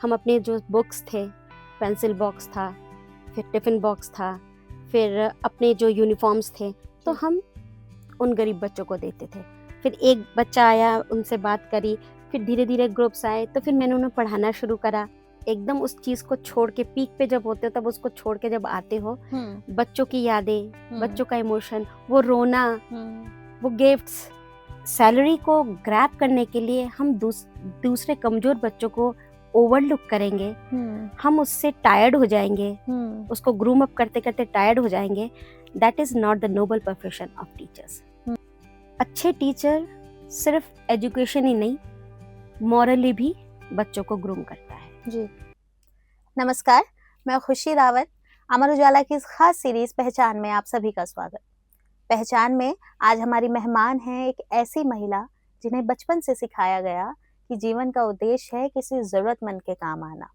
हम अपने जो बुक्स थे, पेंसिल बॉक्स था, फिर टिफ़िन बॉक्स था, फिर अपने जो यूनिफ़ॉर्म्स थे, तो हम उन गरीब बच्चों को देते थे। फिर एक बच्चा आया, उनसे बात करी, फिर धीरे-धीरे ग्रुप्स आए, तो फिर मैंने उन्हें पढ़ाना शुरू करा। एकदम उस चीज़ को छोड़ के पीक पे जब होते हो, तब उसको छोड़ के जब आते हो, बच्चों की यादें, बच्चों का इमोशन, वो रोना, वो गिफ्ट्स, सैलरी को ग्रैब करने के लिए हम दूसरे कमज़ोर बच्चों को ओवरलुक करेंगे, हम उससे टायर्ड हो जाएंगे, उसको ग्रूम अप करते-करते टायर्ड हो जाएंगे। That is not the noble profession of teachers. अच्छे टीचर सिर्फ एजुकेशन ही नहीं, मॉरली भी बच्चों को ग्रूम करता है। जी नमस्कार, मैं खुशी रावत, अमर उजाला की इस खास सीरीज पहचान में आप सभी का स्वागत। पहचान में आज हमारी मेहमान हैं एक ऐसी महिला जिन्हें बचपन से सिखाया गया कि जीवन का उद्देश्य है किसी जरूरतमंद के काम आना।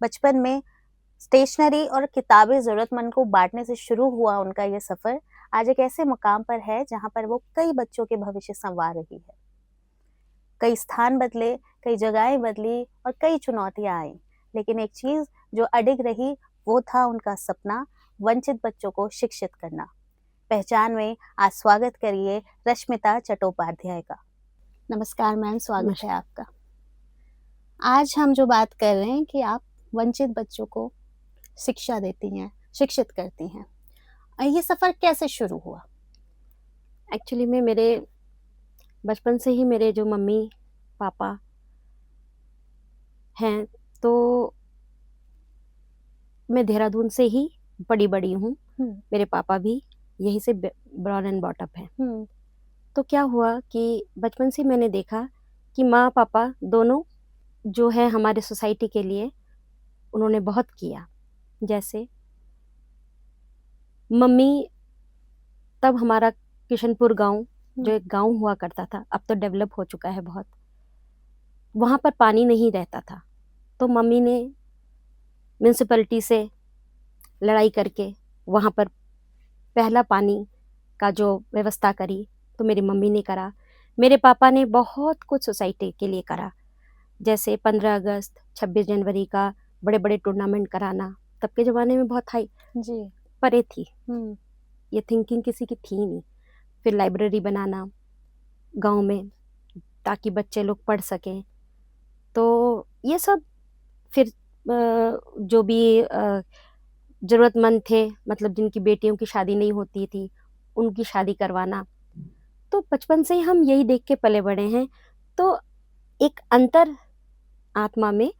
बचपन में स्टेशनरी और किताबें जरूरतमंद को बांटने से शुरू हुआ उनका ये सफर आज एक ऐसे मुकाम पर है जहां पर वो कई बच्चों के भविष्य संवार रही है। कई स्थान बदले, कई जगहें बदली और कई चुनौतियां आई, लेकिन एक चीज जो अडिग रही वो था उनका सपना, वंचित बच्चों को शिक्षित करना। पहचान में आज स्वागत करिए रश्मिता चट्टोपाध्याय का। नमस्कार मैम, स्वागत है आपका। आज हम जो बात कर रहे हैं कि आप वंचित बच्चों को शिक्षा देती हैं, शिक्षित करती हैं। ये सफर कैसे शुरू हुआ? एक्चुअली में मेरे बचपन से ही मेरे जो मम्मी पापा हैं, तो मैं देहरादून से ही बड़ी हूँ। मेरे पापा भी यहीं से ब्रॉन एंड बॉट अप हैं। तो क्या हुआ कि बचपन से मैंने देखा कि माँ पापा दोनों जो है हमारे सोसाइटी के लिए उन्होंने बहुत किया। जैसे मम्मी, तब हमारा किशनपुर गांव जो एक गांव हुआ करता था, अब तो डेवलप हो चुका है बहुत, वहाँ पर पानी नहीं रहता था। तो मम्मी ने म्यूनसिपैलिटी से लड़ाई करके वहाँ पर पहला पानी का जो व्यवस्था करी, तो मेरी मम्मी ने करा। मेरे पापा ने बहुत कुछ सोसाइटी के लिए करा, जैसे 15 अगस्त 26 जनवरी का बड़े बड़े टूर्नामेंट कराना। तब के ज़माने में बहुत हाई जी परे थी, ये थिंकिंग किसी की थी नहीं। फिर लाइब्रेरी बनाना गांव में ताकि बच्चे लोग पढ़ सकें। तो ये सब फिर जो भी ज़रूरतमंद थे, मतलब जिनकी बेटियों की शादी नहीं होती थी, उनकी शादी करवाना। तो बचपन से ही हम यही देख के पले बड़े हैं, तो एक अंतर आत्मा में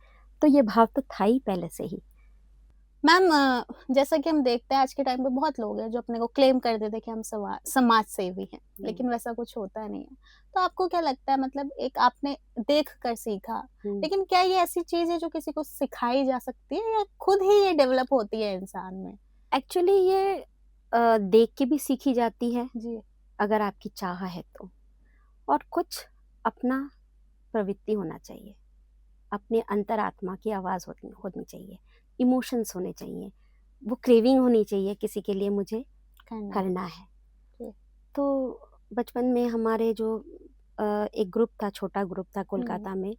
तो ये भाव तो था ही पहले से ही। मैम, जैसा कि हम देखते हैं आज के टाइम पे बहुत लोग हैं जो अपने को क्लेम कर देते हैं कि हम समाज सेवी हैं, लेकिन वैसा कुछ होता नहीं है। तो आपको क्या लगता है, मतलब एक आपने देख कर सीखा, लेकिन क्या ये ऐसी चीज है जो किसी को सिखाई जा सकती है या खुद ही ये डेवलप होती है इंसान में? एक्चुअली ये देख के भी सीखी जाती है जी अगर आपकी चाह है तो, और कुछ अपना प्रवृत्ति होना चाहिए, अपने अंतरात्मा की आवाज़ होनी चाहिए, इमोशंस होने चाहिए, वो क्रेविंग होनी चाहिए किसी के लिए मुझे करना है। जी। तो बचपन में हमारे जो एक ग्रुप था, छोटा ग्रुप था कोलकाता में,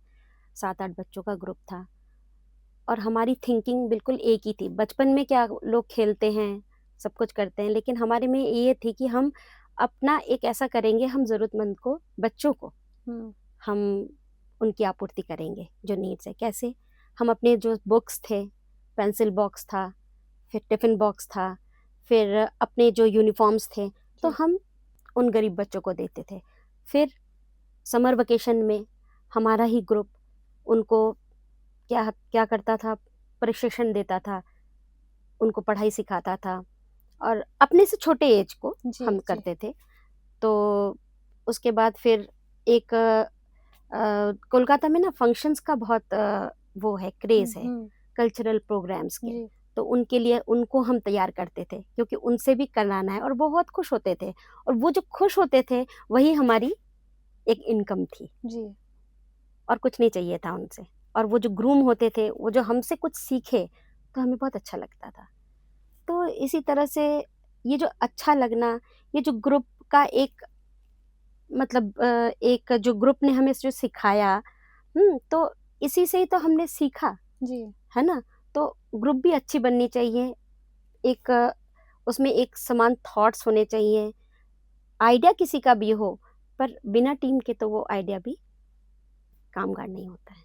7-8 बच्चों का ग्रुप था, और हमारी थिंकिंग बिल्कुल एक ही थी। बचपन में क्या लोग खेलते हैं, सब कुछ करते हैं, लेकिन हमारे में ये थी कि हम अपना एक ऐसा करेंगे, हम ज़रूरतमंद को, बच्चों को हम उनकी आपूर्ति करेंगे जो नीड्स है। कैसे? हम अपने जो बुक्स थे, पेंसिल बॉक्स था, फिर टिफ़िन बॉक्स था, फिर अपने जो यूनिफ़ॉर्म्स थे, तो हम उन गरीब बच्चों को देते थे। फिर समर वेकेशन में हमारा ही ग्रुप उनको क्या क्या करता था, प्रशिक्षण देता था, उनको पढ़ाई सिखाता था, और अपने से छोटे एज को हम करते थे। तो उसके बाद फिर एक कोलकाता में ना फंक्शंस का बहुत वो है, क्रेज़ है, कल्चरल प्रोग्राम्स के। तो उनके लिए उनको हम तैयार करते थे, क्योंकि उनसे भी कराना है, और वो बहुत खुश होते थे, और वो जो खुश होते थे वही हमारी एक इनकम थी जी। और कुछ नहीं चाहिए था उनसे। और वो जो ग्रूम होते थे, वो जो हमसे कुछ सीखे, तो हमें बहुत अच्छा लगता था। तो इसी तरह से ये जो अच्छा लगना, ये जो ग्रुप का एक मतलब एक जो ग्रुप ने हमें जो सिखाया, तो इसी से ही तो हमने सीखा, जी। है ना? तो ग्रुप भी अच्छी बननी चाहिए, एक उसमें एक समान थॉट्स होने चाहिए, आइडिया किसी का भी हो, पर बिना टीम के तो वो आइडिया भी कामगार नहीं होता है।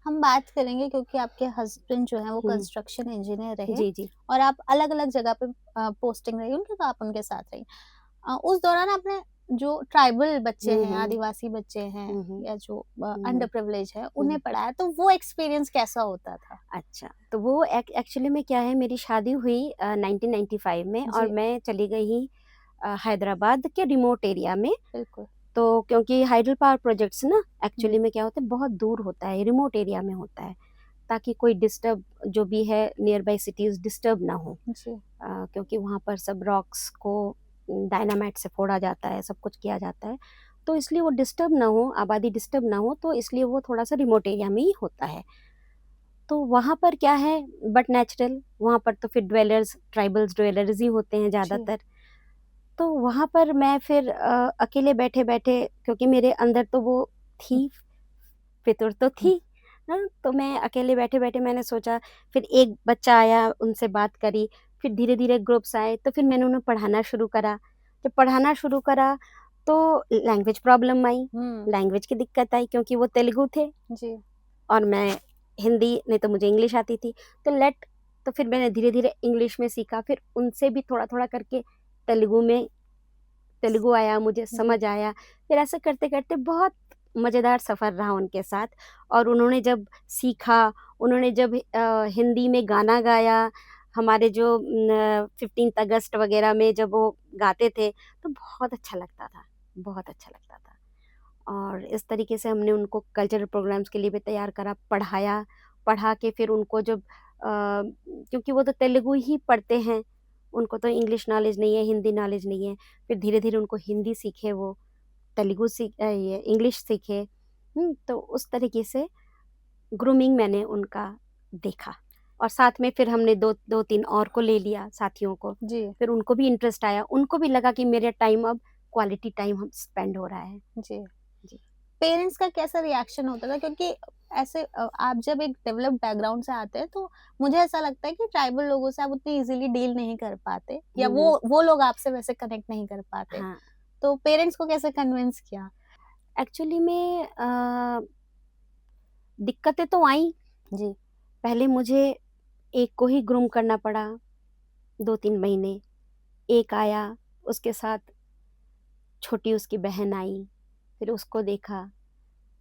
हम बात करेंगे क्योंकि आपके हस्बैंड जो हैं वो हुँ, कंस्ट्रक्शन इंजीनियर रहे जी, जी। और आप अलग-अलग जगह पे पोस्टिंग रही उनकी, तो आप उनके साथ रहीं। उस दौरान आपने जो ट्राइबल बच्चे हुँ, हैं, हुँ। आदिवासी बच्चे हैं हुँ, हुँ। या जो अंडर हुँ, प्रिविलेज है, उन्हें हुँ। पढ़ाया, तो वो एक्सपीरियंस कैसा होता था? अच्छा, तो वो एक्चुअली में क्या है, मेरी शादी हुई 1995 में और जी, मैं चली गई हैदराबाद के रिमोट एरिया में। बिल्कुल। तो क्योंकि हाइडल पावर प्रोजेक्ट्स ना हुँ, एक्चुअली में क्या होता है, बहुत दूर होता है, रिमोट एरिया में होता है, ताकि कोई डिस्टर्ब जो भी है नियर बाय सिटीज़ डिस्टर्ब ना हो। जी, क्योंकि वहाँ पर सब रॉक्स को डायनामाइट से फोड़ा जाता है, सब कुछ किया जाता है। तो इसलिए वो डिस्टर्ब ना हो, आबादी डिस्टर्ब ना हो, तो इसलिए वो थोड़ा-सा रिमोट एरिया में ही होता है। तो वहाँ पर क्या है, बट नेचुरल, वहाँ पर तो फिर ड्वेलर्स, ट्राइबल्स ड्वेलर्स ही होते हैं जी, ज़्यादातर। तो वहाँ पर मैं फिर अकेले बैठे-बैठे, क्योंकि मेरे अंदर तो वो थी, फितूर तो हुँ, थी, हाँ? तो मैं अकेले बैठे-बैठे मैंने सोचा, फिर एक बच्चा आया, उनसे बात करी, फिर धीरे-धीरे ग्रुप्स आए, तो फिर मैंने उन्हें पढ़ाना शुरू करा। जब पढ़ाना शुरू करा, तो लैंग्वेज प्रॉब्लम आई, हुँ, लैंग्वेज की दिक्कत आई क्योंकि वो तेलुगु थे जी, और मैं हिंदी, नहीं तो मुझे इंग्लिश आती थी। तो फिर मैंने धीरे-धीरे इंग्लिश में सीखा, फिर उनसे भी थोड़ा-थोड़ा करके तेलुगु में तेलुगु आया, मुझे जी, समझ आया। फिर ऐसे करते-करते बहुत मज़ेदार सफ़र रहा उनके साथ और उन्होंने जब सीखा, उन्होंने जब हिंदी में गाना गाया, हमारे जो 15th अगस्त वग़ैरह में जब वो गाते थे, तो बहुत अच्छा लगता था, बहुत अच्छा लगता था। और इस तरीके से हमने उनको कल्चरल प्रोग्राम्स के लिए भी तैयार करा, पढ़ाया, पढ़ा के फिर उनको जब क्योंकि वो तो तेलुगु ही पढ़ते हैं, उनको तो इंग्लिश नॉलेज नहीं है, हिंदी नॉलेज नहीं है। फिर धीरे-धीरे उनको हिंदी सीखे वो, ये इंग्लिश सीखे। तो उस तरीके से ग्रूमिंग मैंने उनका देखा और साथ में फिर हमने 2-3 और को ले लिया साथियों को। जी, फिर उनको भी इंटरेस्ट आया, उनको भी लगा कि मेरा टाइम अब क्वालिटी टाइम हम स्पेंड हो रहा है। जी। जी। पेरेंट्स का कैसा रिएक्शन होता था? क्योंकि ऐसे आप जब एक डेवलप्ड बैकग्राउंड से आते हैं, तो मुझे ऐसा लगता है कि ट्राइबल लोगों से आप उतनी इजीली डील नहीं कर पाते या हुँ, हुँ। वो लोग आपसे वैसे कनेक्ट नहीं कर पाते। हाँ, तो पेरेंट्स को कैसे कन्विंस किया? एक्चुअली में दिक्कतें तो आईं। जी, पहले मुझे एक को ही ग्रूम करना पड़ा 2-3 महीने। एक आया, उसके साथ छोटी उसकी बहन आई, फिर उसको देखा,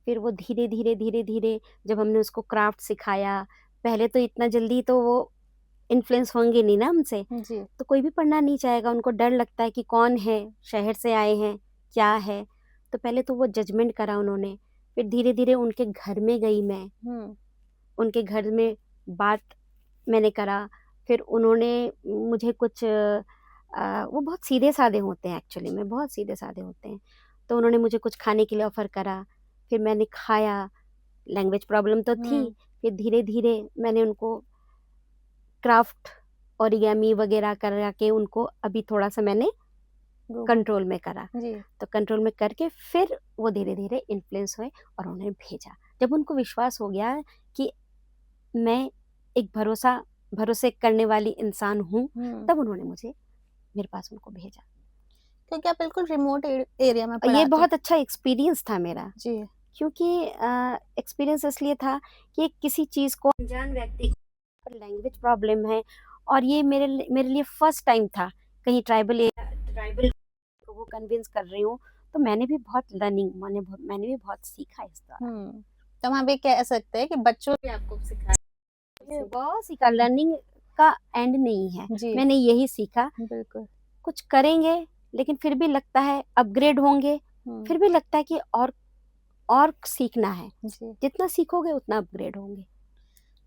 फिर वो धीरे-धीरे, धीरे-धीरे जब हमने उसको क्राफ्ट सिखाया, पहले तो इतना जल्दी तो वो इन्फ्लुएंस होंगे नहीं ना हमसे, जी, तो कोई भी पढ़ना नहीं चाहेगा, उनको डर लगता है कि कौन है, शहर से आए हैं, क्या है? तो पहले तो वो जजमेंट करा उन्होंने, फिर धीरे-धीरे उनके घर में गई मैं, हुँ, उनके घर में बात मैंने करा, फिर उन्होंने मुझे कुछ वो बहुत सीधे-साधे होते हैं एक्चुअली में, बहुत सीधे-साधे होते हैं। तो उन्होंने मुझे कुछ खाने के लिए ऑफ़र करा, फिर मैंने खाया, लैंग्वेज प्रॉब्लम तो थी, हुँ, फिर धीरे-धीरे मैंने उनको क्राफ्ट, ओरिगामी वग़ैरह करा के उनको अभी थोड़ा-सा मैंने ग्रुप कंट्रोल में करा। जी, तो कंट्रोल में करके फिर वो धीरे-धीरे इन्फ्लुएंस हुए और उन्हें भेजा। जब उनको विश्वास हो गया कि मैं एक भरोसे करने वाली इंसान हूँ, हुँ, तब उन्होंने मुझे मेरे पास उनको भेजा। क्योंकि आप बिल्कुल रिमोट एरिया में ये पढ़ाते बहुत अच्छा एक्सपीरियंस था मेरा जी, क्योंकि एक्सपीरियंस इसलिए था कि किसी चीज़ को अनजान व्यक्ति को लैंग्वेज प्रॉब्लम है और ये मेरे लिए फर्स्ट टाइम था कहीं ट्राइबल को वो कन्विंस कर रही हूँ, तो मैंने भी बहुत लर्निंग मैंने भी बहुत सीखा इस दौरान। हुँ। तो हम ये कह सकते हैं कि बच्चों ने आपको सिखाया मैंने इसे बहुत सीखा, लर्निंग का एंड नहीं है। जी, मैंने यही सीखा, बिल्कुल, कुछ करेंगे लेकिन फिर भी लगता है अपग्रेड होंगे, हुँ, फिर भी लगता है कि और सीखना है। जी। जितना सीखोगे उतना अपग्रेड होंगे।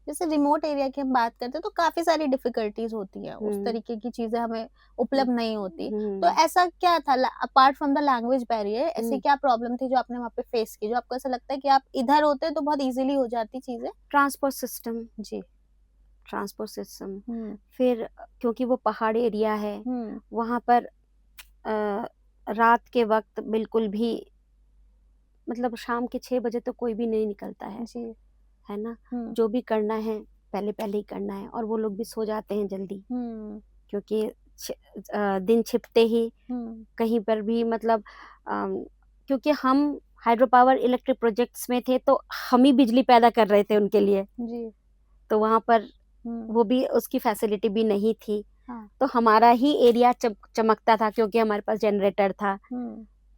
जैसे रिमोट एरिया की हम बात करते हैं तो काफ़ी सारी डिफ़िकल्टीज़ होती हैं, उस हुँ, तरीके की चीज़ें हमें हुँ, उपलब्ध नहीं होती। तो हुँ, ऐसा क्या था apart from the language barrier ऐसी हुँ। क्या प्रॉब्लम थी जो आपने वहाँ पे फेस की? जो आपको ऐसा लगता है कि आप इधर होते तो बहुत ईज़िली हो जाती चीज़ें? ट्रांसपोर्ट सिस्टम जी। ट्रांसपोर्ट सिस्टम हुँ, फिर क्योंकि वो पहाड़ी एरिया है, हुँ, वहाँ पर रात के वक़्त बिल्कुल भी मतलब शाम के 6 बजे तो कोई भी नहीं निकलता है। जी, है ना, जो भी करना है पहले पहले ही करना है, और वो लोग भी सो जाते हैं जल्दी, क्योंकि दिन छिपते ही कहीं पर भी मतलब क्योंकि हम हाइड्रो पावर इलेक्ट्रिक प्रोजेक्ट्स में थे, तो हम ही बिजली पैदा कर रहे थे उनके लिए जी। तो वहाँ पर वो भी उसकी फैसिलिटी भी नहीं थी। हाँ। तो हमारा ही एरिया चमकता था क्योंकि हमारे पास जनरेटर था।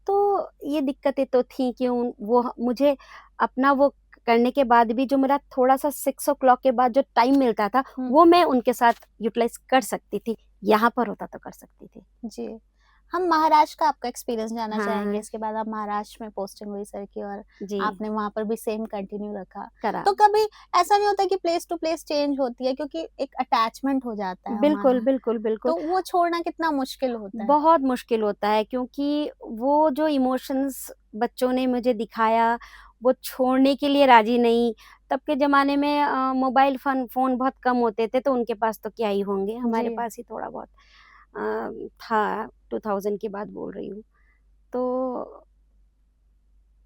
तो ये दिक्कतें तो थी कि वो मुझे अपना वो करने के बाद भी जो मेरा थोड़ा सा 6 o'clock के बाद जो टाइम मिलता था वो मैं उनके साथ यूटिलाइज कर सकती थी, यहाँ पर होता तो कर सकती थी। जी। हम महाराष्ट्र का आपका एक्सपीरियंस जानना चाहेंगे। हाँ। इसके बाद आप महाराष्ट्र में पोस्टिंग हुई सर की और जी। आपने वहाँ पर भी सेम कंटिन्यू रखा। करा। तो कभी ऐसा नहीं होता कि प्लेस टू प्लेस चेंज होती है, क्योंकि एक अटैचमेंट हो जाता है बिल्कुल वहाँ, बिल्कुल बिल्कुल। तो वो छोड़ना कितना मुश्किल होता है? बहुत मुश्किल होता है, क्योंकि वो जो इमोशंस बच्चों ने मुझे दिखाया वो छोड़ने के लिए राजी नहीं। तब के ज़माने में मोबाइल फ़ोन बहुत कम होते थे, तो उनके पास तो क्या ही होंगे, हमारे जी। पास ही थोड़ा बहुत था। 2000 की बात बोल रही हूँ। तो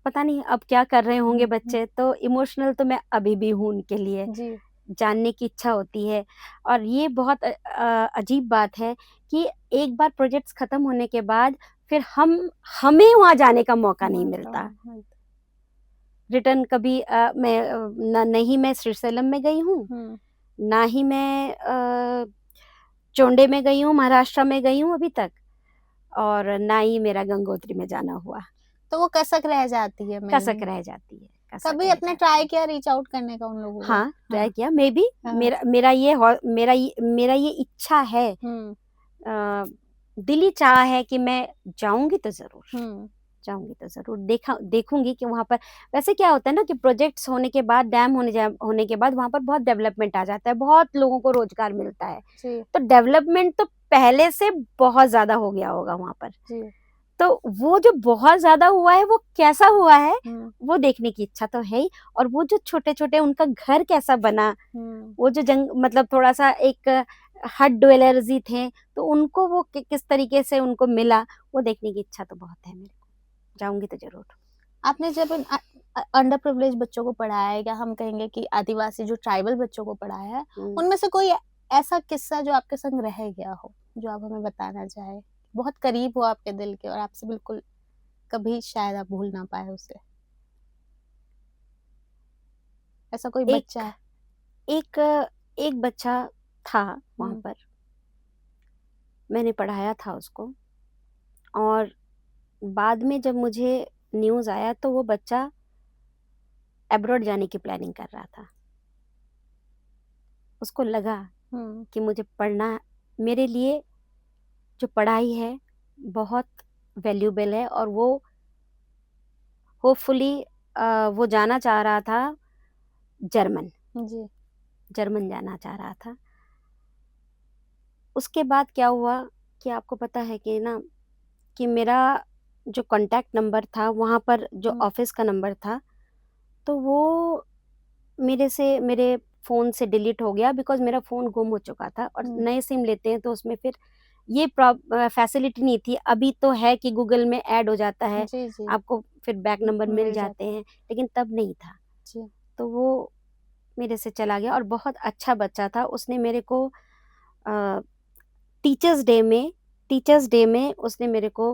पता नहीं अब क्या कर रहे होंगे बच्चे, तो इमोशनल तो मैं अभी भी हूँ उनके लिए। जी। जानने की इच्छा होती है, और ये बहुत अजीब बात है कि एक बार प्रोजेक्ट्स खत्म होने के बाद फिर हमें वहाँ जाने का मौका नहीं मिलता। रिटर्न कभी नहीं मैं श्रीशैलम में गई हूँ, ना ही मैं चोंडे में गई हूँ, महाराष्ट्र में गई हूँ अभी तक, और ना ही मेरा गंगोत्री में जाना हुआ। तो वो कसक रह जाती है कसक रह जाती है। कभी आपने ट्राई किया रीच आउट करने का उन लोगों को? हाँ, ट्राई किया। मे बी हाँ। मेरा ये इच्छा है, दिली चाह है कि मैं जाऊंगी तो जरूर, जाऊंगी तो जरूर देखूंगी कि वहाँ पर वैसे क्या होता है ना कि प्रोजेक्ट्स होने के बाद, डैम होने के बाद वहाँ पर बहुत डेवलपमेंट आ जाता है, बहुत लोगों को रोजगार मिलता है। तो डेवलपमेंट तो पहले से बहुत ज्यादा हो गया होगा वहाँ पर। तो वो जो बहुत ज्यादा हुआ है वो कैसा हुआ है वो देखने की इच्छा तो है ही। और वो जो छोटे छोटे उनका घर कैसा बना, वो जो मतलब थोड़ा सा एक हट ड्वेलर्स ही थे, तो उनको वो किस तरीके से उनको मिला, वो देखने की इच्छा तो बहुत है मेरे को। जाऊंगी तो जरूर। आपने जब अंडर प्रिविलेज बच्चों को पढ़ाया है, या हम कहेंगे कि आदिवासी जो ट्राइबल बच्चों को पढ़ाया है, उनमें से कोई ऐसा किस्सा जो आपके संग रह गया हो, जो आप हमें बताना चाहे, बहुत करीब हो आपके दिल के और आपसे बिल्कुल कभी शायद आप भूल ना पाए उसे? ऐसा कोई बच्चा? एक बच्चा था वहां पर, मैंने पढ़ाया था उसको, और बाद में जब मुझे न्यूज़ आया तो वो बच्चा अब्रॉड जाने की प्लानिंग कर रहा था। उसको लगा कि मुझे पढ़ना, मेरे लिए जो पढ़ाई है बहुत वैल्यूबल है, और वो होपफुली वो जाना चाह रहा था जर्मन। जी। जर्मन जाना चाह रहा था। उसके बाद क्या हुआ कि आपको पता है कि ना कि मेरा जो कांटेक्ट नंबर था वहाँ पर, जो ऑफिस का नंबर था, तो वो मेरे फ़ोन से डिलीट हो गया, बिकॉज़ मेरा फ़ोन गुम हो चुका था। और नए सिम लेते हैं तो उसमें फिर ये फैसिलिटी नहीं थी। अभी तो है कि गूगल में ऐड हो जाता है, जी, जी। आपको फिर बैक नंबर मिल जाते हैं, लेकिन तब नहीं था। जी। तो वो मेरे से चला गया, और बहुत अच्छा बच्चा था। उसने मेरे को टीचर्स डे में उसने मेरे को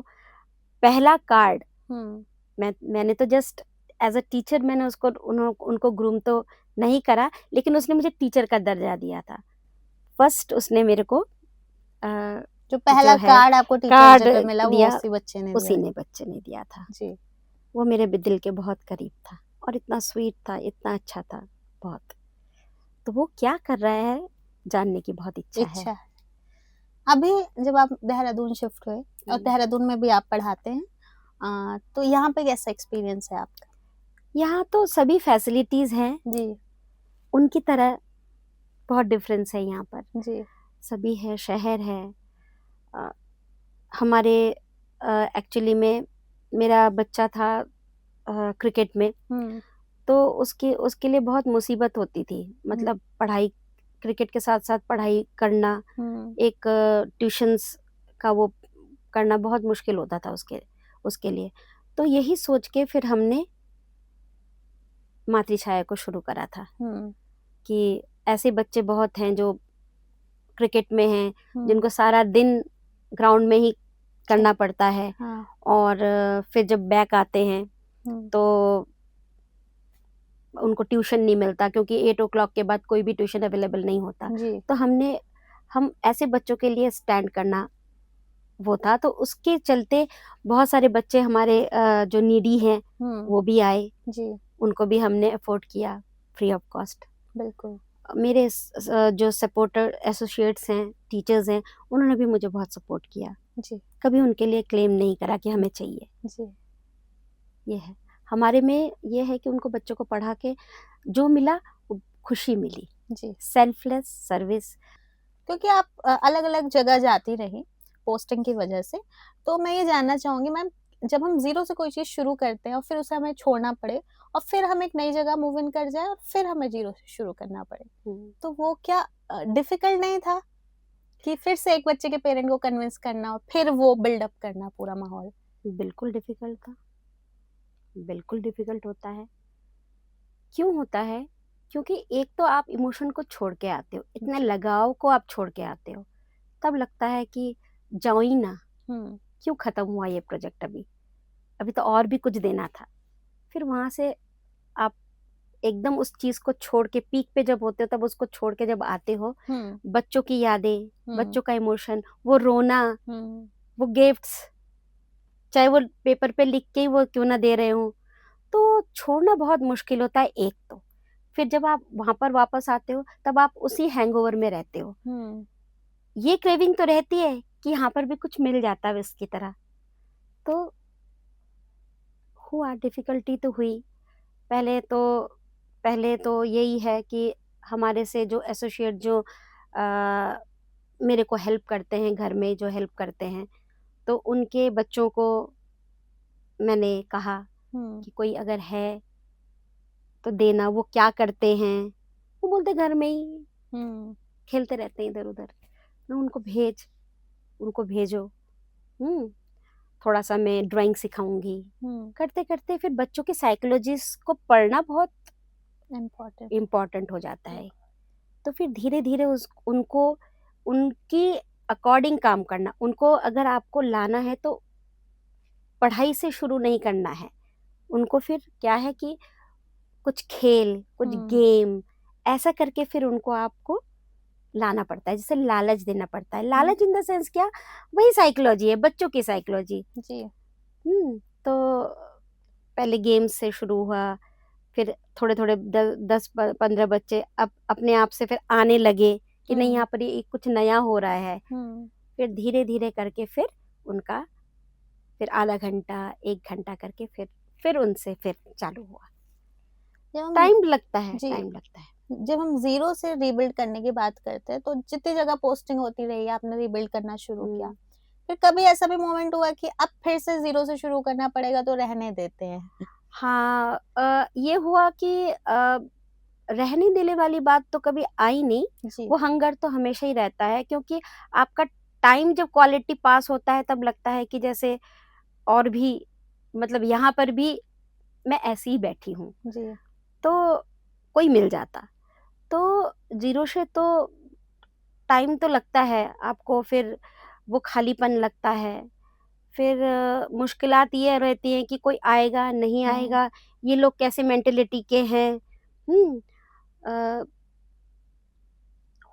पहला कार्ड, मैंने तो जस्ट एज अ टीचर मैंने उनको ग्रूम तो नहीं करा, लेकिन उसने मुझे टीचर का दर्जा दिया था। फर्स्ट उसने मेरे को जो पहला कार्ड आपको टीचर्स डे पे मिला वो दिया, उसी बच्चे ने उसी दिया? ने बच्चे ने दिया था जी। वो मेरे दिल के बहुत करीब था, और इतना स्वीट था, इतना अच्छा था बहुत। तो वो क्या कर रहा है जानने की बहुत इच्छा है। अभी जब आप देहरादून शिफ्ट हुए और देहरादून में भी आप पढ़ाते हैं, तो यहाँ पे कैसा एक्सपीरियंस है आपका? यहाँ तो सभी फैसिलिटीज हैं जी। उनकी तरह, बहुत डिफरेंस है यहाँ पर। जी। सभी है, शहर है। हमारे एक्चुअली में मेरा बच्चा था क्रिकेट में, तो उसके लिए बहुत मुसीबत होती थी, मतलब पढ़ाई, क्रिकेट के साथ साथ पढ़ाई करना, एक ट्यूशन्स का वो करना बहुत मुश्किल होता था उसके लिए। तो यही सोच के फिर हमने मातृछाया को शुरू करा था हम्म कि ऐसे बच्चे बहुत हैं जो क्रिकेट में हैं, हम्म जिनको सारा दिन ग्राउंड में ही करना पड़ता है, हाँ और फिर जब बैक आते हैं तो उनको ट्यूशन नहीं मिलता, क्योंकि 8 o'clock के बाद कोई भी ट्यूशन अवेलेबल नहीं होता। जी तो हम ऐसे बच्चों के लिए स्टैंड करना वो था, तो उसके चलते बहुत सारे बच्चे हमारे जो नीडी हैं वो भी आए, जी उनको भी हमने अफोर्ड किया फ्री ऑफ कॉस्ट। बिल्कुल मेरे जो सपोर्टर एसोसिएट्स हैं, टीचर्स हैं, उन्होंने भी मुझे बहुत सपोर्ट किया, जी कभी उनके लिए क्लेम नहीं करा कि हमें चाहिए। जी ये है हमारे में, ये है कि उनको बच्चों को पढ़ा के जो मिला वो खुशी मिली, जी सेल्फलेस सर्विस। क्योंकि आप अलग अलग जगह जाती रही पोस्टिंग की वजह से, तो मैं ये जानना चाहूंगी मैम, जब हम जीरो से कोई चीज शुरू करते हैं और फिर उसे हमें छोड़ना पड़े और फिर हम एक नई जगह मूव इन कर जाए और फिर हमें जीरो से शुरू करना पड़े, तो वो क्या डिफिकल्ट नहीं था कि फिर से एक बच्चे के पेरेंट को कन्विंस करना और फिर वो बिल्डअप करना पूरा माहौल? बिल्कुल डिफिकल्ट था, बिल्कुल डिफिकल्ट होता है। क्यों होता है? क्योंकि एक तो आप इमोशन को छोड़ के आते हो, इतने लगाव को आप छोड़ के आते हो, तब लगता है कि जाओ ही ना, क्यों खत्म हुआ ये प्रोजेक्ट, अभी अभी तो और भी कुछ देना था। फिर वहां से आप एकदम उस चीज को छोड़ के, पीक पे जब होते हो तब उसको छोड़ के जब आते हो, बच्चों की यादें, बच्चों का इमोशन, वो रोना, वो गिफ्ट्स, चाहे वो पेपर पे लिख के ही वो क्यों ना दे रहे हो, तो छोड़ना बहुत मुश्किल होता है एक तो। फिर जब आप वहां पर वापस आते हो तब आप उसी हैंगओवर में रहते हो। ये क्रेविंग तो रहती है कि यहाँ पर भी कुछ मिल जाता है इसकी तरह। तो हुआ, डिफिकल्टी तो हुई। पहले तो यही है कि हमारे से जो एसोसिएट जो मेरे को हेल्प करते हैं, घर में जो हेल्प करते हैं, तो उनके बच्चों को मैंने कहा कि कोई अगर है तो देना। वो क्या करते हैं? वो बोलते घर में ही खेलते रहते हैं इधर उधर। मैं उनको भेजो। हम्म थोड़ा सा मैं ड्राइंग सिखाऊंगी। करते करते फिर बच्चों की साइकोलॉजिस्ट को पढ़ना बहुत इम्पोर्टेंट हो जाता है। तो फिर धीरे धीरे उनको उनकी अकॉर्डिंग काम करना। उनको अगर आपको लाना है तो पढ़ाई से शुरू नहीं करना है, उनको फिर क्या है कि कुछ खेल, कुछ गेम, ऐसा करके फिर उनको आपको लाना पड़ता है, जिसे लालच देना पड़ता है। लालच इन द सेंस क्या, वही साइकोलॉजी है, बच्चों की साइकोलॉजी जी तो पहले गेम्स से शुरू हुआ, फिर थोड़े थोड़े 10-15 बच्चे अपने आप से फिर आने लगे कि नहीं यहाँ पर ये कुछ नया हो रहा है। फिर धीरे धीरे करके फिर उनका फिर आधा घंटा 1 घंटा करके फिर उनसे फिर चालू हुआ। टाइम लगता है, टाइम लगता है। जब हम जीरो से रीबिल्ड करने की बात करते हैं तो जितनी जगह पोस्टिंग होती रही, आपने रीबिल्ड करना शुरू किया, फिर कभी ऐसा भी मोमेंट हुआ कि अब फिर से जीरो से शुरू करना पड़ेगा तो रहने देते हैं? हाँ, ये हुआ कि रहने देने वाली बात तो कभी आई नहीं। वो हंगर तो हमेशा ही रहता है, क्योंकि आपका टाइम जब क्वालिटी पास होता है तब लगता है कि जैसे और भी, मतलब यहाँ पर भी मैं ऐसी ही बैठी हूँ, तो कोई मिल जाता। तो जीरो से तो टाइम तो लगता है आपको, फिर वो खालीपन लगता है। फिर मुश्किलात ये रहती हैं कि कोई आएगा नहीं आएगा, ये लोग कैसे मेंटेलिटी के हैं। अ,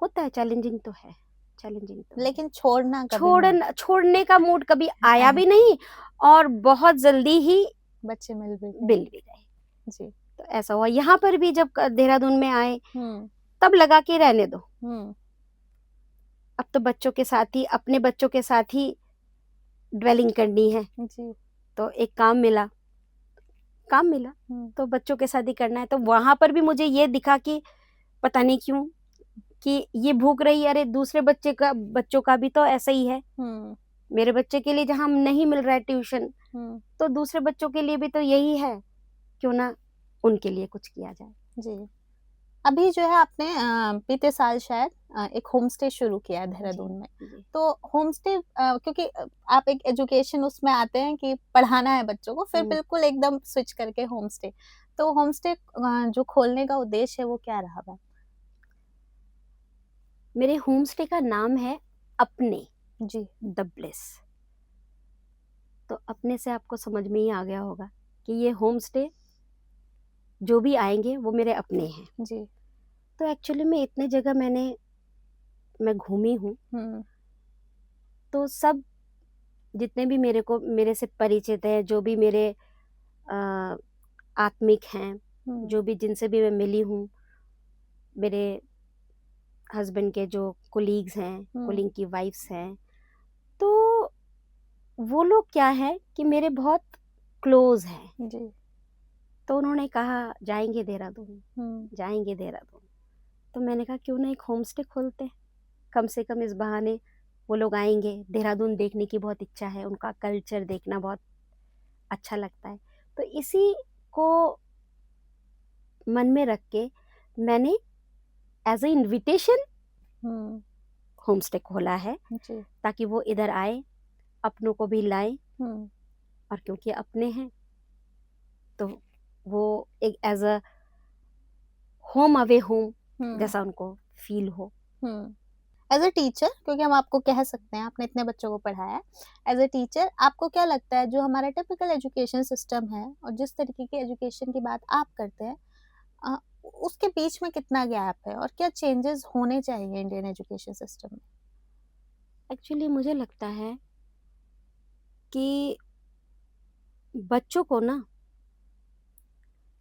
होता है, चैलेंजिंग तो है, चैलेंजिंग तो लेकिन छोड़ने का मूड कभी आया भी नहीं, और बहुत जल्दी ही बच्चे मिल भी गए। जी, तो ऐसा हुआ। यहाँ पर भी जब देहरादून में आए तब लगा कि रहने दो, अब तो बच्चों के साथ ही, अपने बच्चों के साथ ही ड्वेलिंग करनी है। तो एक काम मिला तो बच्चों के साथ ही करना है। तो वहां पर भी मुझे ये दिखा कि पता नहीं क्यों कि ये भूख रही है, अरे दूसरे बच्चों का भी तो ऐसा ही है। मेरे बच्चे के लिए जहां नहीं मिल रहा है ट्यूशन, तो दूसरे बच्चों के लिए भी तो यही है, क्यों ना उनके लिए कुछ किया जाए। जी, अभी जो है आपने बीते साल शायद एक होम स्टे शुरू किया है देहरादून में। तो होम स्टे क्योंकि आप एक एजुकेशन उसमें आते हैं कि पढ़ाना है बच्चों को, फिर बिल्कुल एकदम स्विच करके होम स्टे। तो होम स्टे जो खोलने का उद्देश्य है वो क्या रहा मैम? मेरे होम स्टे का नाम है अपने, जी। The bliss. तो अपने से आपको समझ में ही आ गया होगा कि ये होम स्टे जो भी आएंगे वो मेरे अपने हैं। जी। तो एक्चुअली में इतने जगह मैं घूमी हूँ, तो सब जितने भी मेरे से परिचित हैं, जो भी मेरे अ, आत्मिक हैं, जो भी जिनसे भी मैं मिली हूँ, मेरे हस्बैंड के जो कोलीग्स हैं, कोलीग की वाइफ्स हैं, तो वो लोग क्या है कि मेरे बहुत क्लोज हैं। जी। तो उन्होंने कहा जाएंगे देहरादून, जाएंगे देहरादून। तो मैंने कहा क्यों ना एक होम स्टे खोलते हैं, कम से कम इस बहाने वो लोग आएंगे। देहरादून देखने की बहुत इच्छा है, उनका कल्चर देखना बहुत अच्छा लगता है। तो इसी को मन में रख के मैंने as a invitation home stay खोला है, जी। ताकि वो इधर आए, अपनों को भी लाए, और क्योंकि अपने हैं तो वो एक as a home away home जैसा उनको फील हो। एज अ टीचर, क्योंकि हम आपको कह सकते हैं आपने इतने बच्चों को पढ़ाया है, एज अ टीचर आपको क्या लगता है जो हमारा टिपिकल एजुकेशन सिस्टम है और जिस तरीके की एजुकेशन की बात आप करते हैं, अ, उसके बीच में कितना गैप है और क्या चेंजेस होने चाहिए इंडियन एजुकेशन सिस्टम में? एक्चुअली मुझे लगता है कि बच्चों को ना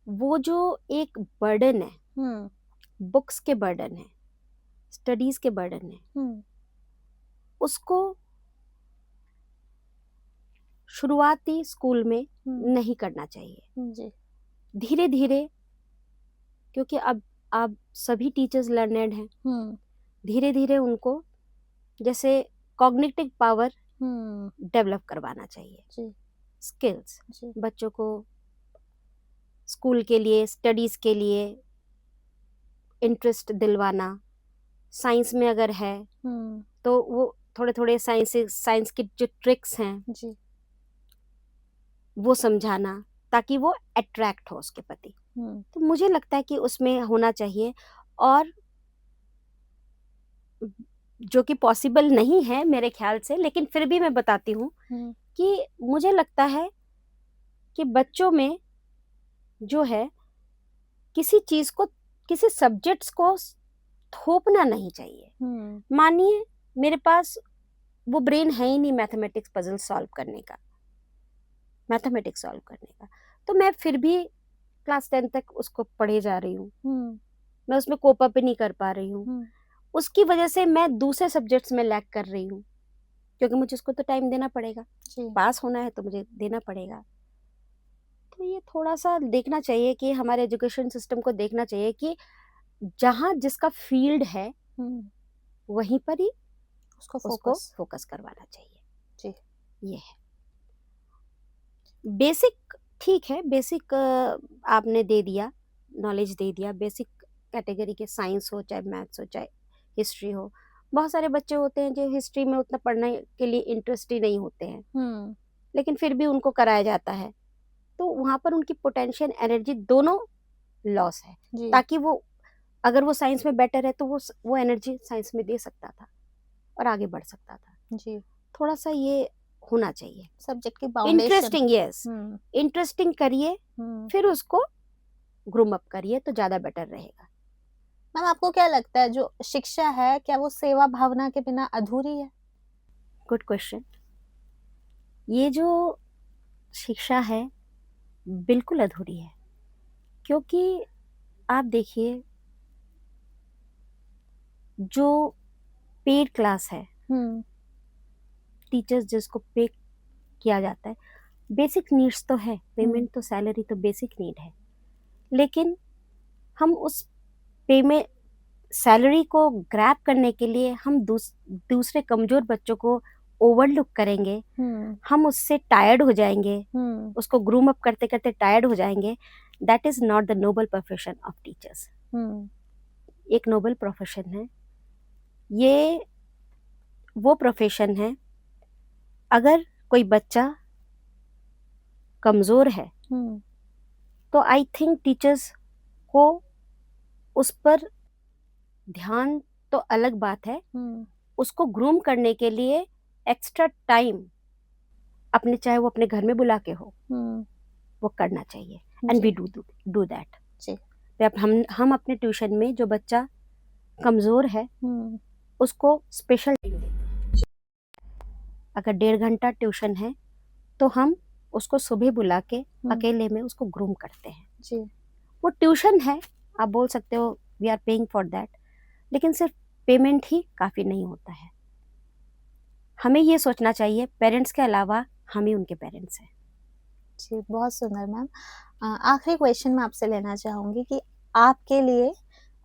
वो जो एक बर्डन है, बुक्स के बर्डन है, स्टडीज के बर्डन है, उसको शुरुआती स्कूल में नहीं करना चाहिए। जी। धीरे धीरे, क्योंकि अब सभी टीचर्स लर्नेड हैं, धीरे धीरे उनको जैसे कॉग्निटिव पावर डेवलप करवाना चाहिए, जी। स्किल्स। जी। बच्चों को स्कूल के लिए, स्टडीज के लिए इंटरेस्ट दिलवाना। साइंस में अगर है तो वो थोड़े थोड़े साइंस की जो ट्रिक्स हैं जी। वो समझाना, ताकि वो अट्रैक्ट हो उसके प्रति। तो मुझे लगता है कि उसमें होना चाहिए, और जो कि पॉसिबल नहीं है मेरे ख्याल से, लेकिन फिर भी मैं बताती हूँ कि मुझे लगता है कि बच्चों में जो है किसी चीज को, किसी सब्जेक्ट्स को थोपना नहीं चाहिए। मानिए मेरे पास वो ब्रेन है ही नहीं मैथमेटिक्स पजल सॉल्व करने का, मैथमेटिक्स सॉल्व करने का, तो मैं फिर भी क्लास 10 तक उसको पढ़े जा रही हूँ, मैं उसमें कोप अप नहीं कर पा रही हूँ। उसकी वजह से मैं दूसरे सब्जेक्ट्स में लैग कर रही हूँ, क्योंकि मुझे उसको तो टाइम देना पड़ेगा, पास होना है तो मुझे देना पड़ेगा। तो ये थोड़ा सा देखना चाहिए कि हमारे एजुकेशन सिस्टम को देखना चाहिए कि जहाँ जिसका फील्ड है वहीं पर ही उसको फोकस करवाना चाहिए। जी। ये है बेसिक, ठीक है, बेसिक आपने दे दिया, नॉलेज दे दिया, बेसिक कैटेगरी के, साइंस हो चाहे मैथ्स हो चाहे हिस्ट्री हो। बहुत सारे बच्चे होते हैं जो हिस्ट्री में उतना पढ़ने के लिए इंटरेस्ट ही नहीं होते हैं, लेकिन फिर भी उनको कराया जाता है, तो वहाँ पर उनकी पोटेंशियल एनर्जी दोनों लॉस है। ताकि वो अगर वो साइंस में बेटर है तो वो एनर्जी साइंस में दे सकता था और आगे बढ़ सकता था। जी। थोड़ा सा ये होना चाहिए सब्जेक्ट की फाउंडेशन। इंटरेस्टिंग, यस, इंटरेस्टिंग करिए, फिर उसको ग्रूम अप करिए तो ज्यादा बेटर रहेगा। मैम आपको क्या लगता है जो शिक्षा है क्या वो सेवा भावना के बिना अधूरी है? Good question. ये जो शिक्षा है बिल्कुल अधूरी है, क्योंकि आप देखिए जो पेड क्लास है, टीचर्स जिसको पे किया जाता है, बेसिक नीड्स तो है, पेमेंट तो, सैलरी तो बेसिक नीड है, लेकिन हम उस पेमेंट सैलरी को ग्रैब करने के लिए हम दूसरे कमजोर बच्चों को ओवरलुक करेंगे, हम उससे टायर्ड हो जाएंगे, उसको ग्रूम अप करते करते टायर्ड हो जाएंगे। That is not the noble profession of teachers. एक नोबल प्रोफेशन है ये, वो प्रोफेशन है अगर कोई बच्चा कमजोर है तो तो आई थिंक टीचर्स को उस पर ध्यान तो अलग बात है, उसको ग्रूम करने के लिए एक्स्ट्रा टाइम अपने, चाहे वो अपने घर में बुला के हो, वो करना चाहिए। And we do that. अब हम अपने ट्यूशन में जो बच्चा कमजोर है उसको स्पेशल टाइम देते हैं। अगर 1.5 घंटा ट्यूशन है तो हम उसको सुबह बुला के अकेले में उसको ग्रूम करते हैं जी। वो ट्यूशन है, आप बोल सकते हो we are paying for that, लेकिन सिर्फ पेमेंट ही काफ़ी नहीं होता है। हमें ये सोचना चाहिए पेरेंट्स के अलावा हम ही उनके पेरेंट्स हैं जी। बहुत सुंदर मैम। आखिरी क्वेश्चन मैं आपसे लेना चाहूँगी कि आपके लिए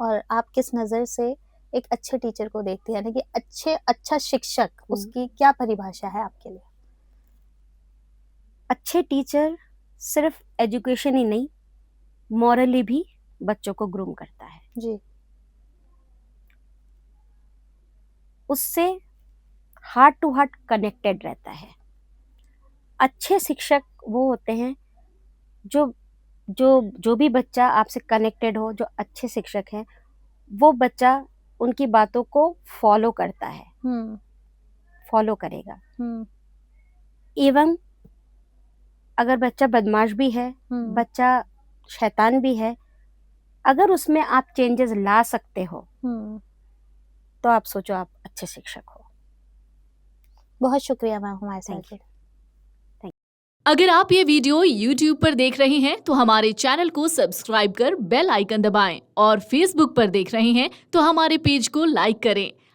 और आप किस नज़र से एक अच्छे टीचर को देखते हैं, यानी कि अच्छा शिक्षक, उसकी क्या परिभाषा है आपके लिए? अच्छे टीचर सिर्फ एजुकेशन ही नहीं, मॉरली भी बच्चों को ग्रूम करता है जी। उससे हार्ट टू हार्ट कनेक्टेड रहता है। अच्छे शिक्षक वो होते हैं जो भी बच्चा आपसे कनेक्टेड हो, जो अच्छे शिक्षक हैं, वो बच्चा उनकी बातों को फॉलो करता है, फॉलो करेगा। एवं अगर बच्चा बदमाश भी है, बच्चा शैतान भी है, अगर उसमें आप चेंजेस ला सकते हो तो आप सोचो आप अच्छे शिक्षक हो। बहुत शुक्रिया मैम हमारे साथ। अगर आप ये वीडियो YouTube पर देख रहे हैं तो हमारे चैनल को सब्सक्राइब कर बेल आइकन दबाएं, और Facebook पर देख रहे हैं तो हमारे पेज को लाइक करें।